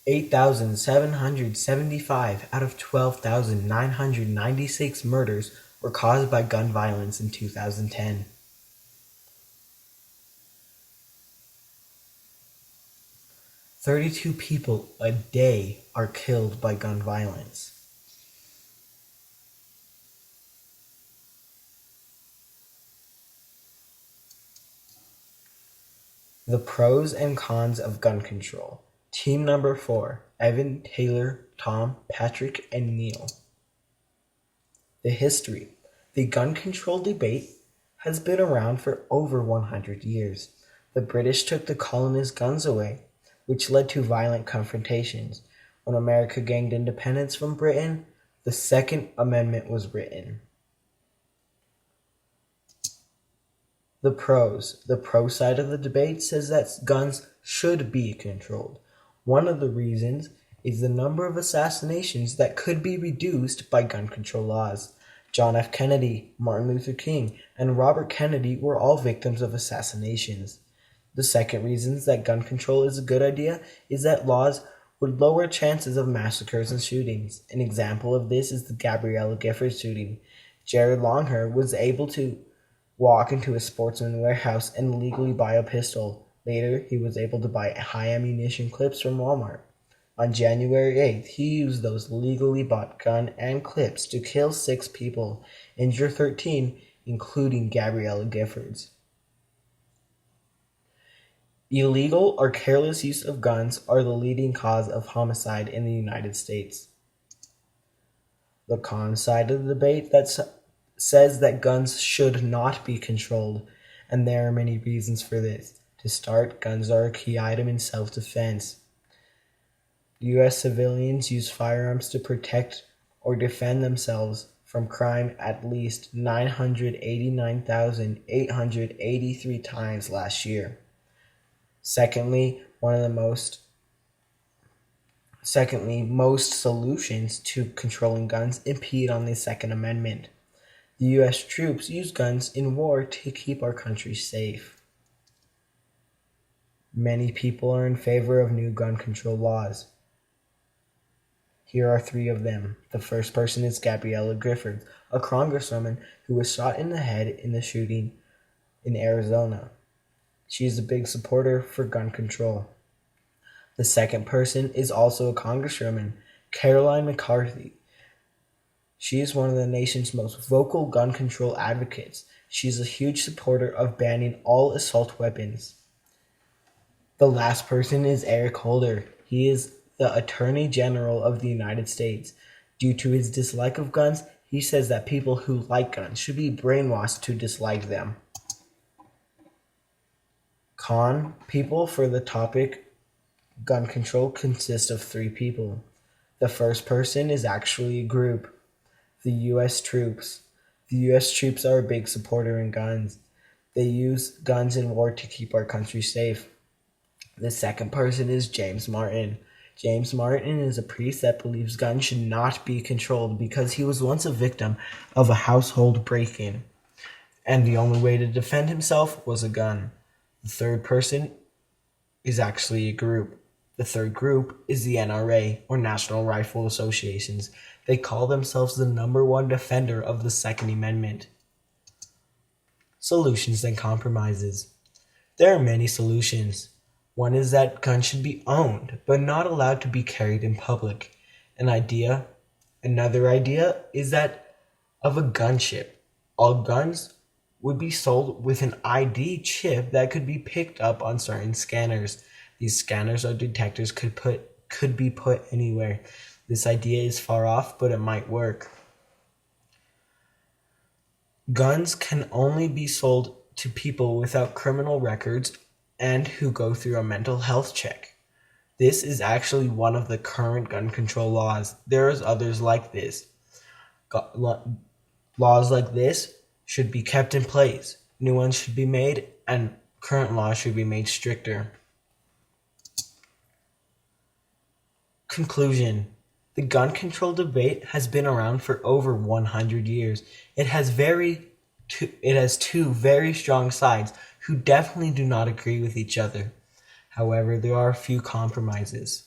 8,775 out of 12,996 murders were caused by gun violence in 2010. 32 people a day are killed by gun violence. The pros and cons of gun control. Team number 4, Evan, Taylor, Tom, Patrick, and Neil. The history. The gun control debate has been around for over 100 years. The British took the colonists' guns away, which led to violent confrontations. When America gained independence from Britain, the Second Amendment was written. The pros. The pro side of the debate says that guns should be controlled. One of the reasons is the number of assassinations that could be reduced by gun control laws. John F. Kennedy, Martin Luther King, and Robert Kennedy were all victims of assassinations. The second reason that gun control is a good idea is that laws would lower chances of massacres and shootings. An example of this is the Gabriella Giffords shooting. Jared Longhair was able to walk into a sportsman warehouse and legally buy a pistol. Later, he was able to buy high ammunition clips from Walmart. On January 8th, he used those legally bought gun and clips to kill 6 people, injure 13, including Gabriella Giffords. Illegal or careless use of guns are the leading cause of homicide in the United States. The con side of the debate says that guns should not be controlled, and there are many reasons for this. To start, guns are a key item in self-defense. U.S. civilians use firearms to protect or defend themselves from crime at least 989,883 times last year. Secondly, most solutions to controlling guns impede on the Second Amendment. The U.S. troops use guns in war to keep our country safe. Many people are in favor of new gun control laws. Here are 3 of them. The first person is Gabriella Giffords, a congresswoman who was shot in the head in the shooting in Arizona. She is a big supporter for gun control. The second person is also a congresswoman, Caroline McCarthy. She is one of the nation's most vocal gun control advocates. She is a huge supporter of banning all assault weapons. The last person is Eric Holder. He is the Attorney General of the United States. Due to his dislike of guns, he says that people who like guns should be brainwashed to dislike them. Con people for the topic gun control consist of 3 people. The first person is actually a group. The U.S. troops. The U.S. troops are a big supporter in guns. They use guns in war to keep our country safe. The second person is James Martin. James Martin is a priest that believes guns should not be controlled because he was once a victim of a household break-in, and the only way to defend himself was a gun. The third person is actually a group. The third group is the NRA, or National Rifle Associations. They call themselves the #1 defender of the Second Amendment. Solutions and compromises. There are many solutions. One is that guns should be owned, but not allowed to be carried in public. Another idea is that of a gun chip. All guns would be sold with an ID chip that could be picked up on certain scanners. These scanners or detectors could be put anywhere. This idea is far off, but it might work. Guns can only be sold to people without criminal records and who go through a mental health check. This is actually one of the current gun control laws. There is others like this. Laws like this should be kept in place. New ones should be made, and current laws should be made stricter. Conclusion. The gun control debate has been around for over 100 years. It has two very strong sides who definitely do not agree with each other. However, there are a few compromises.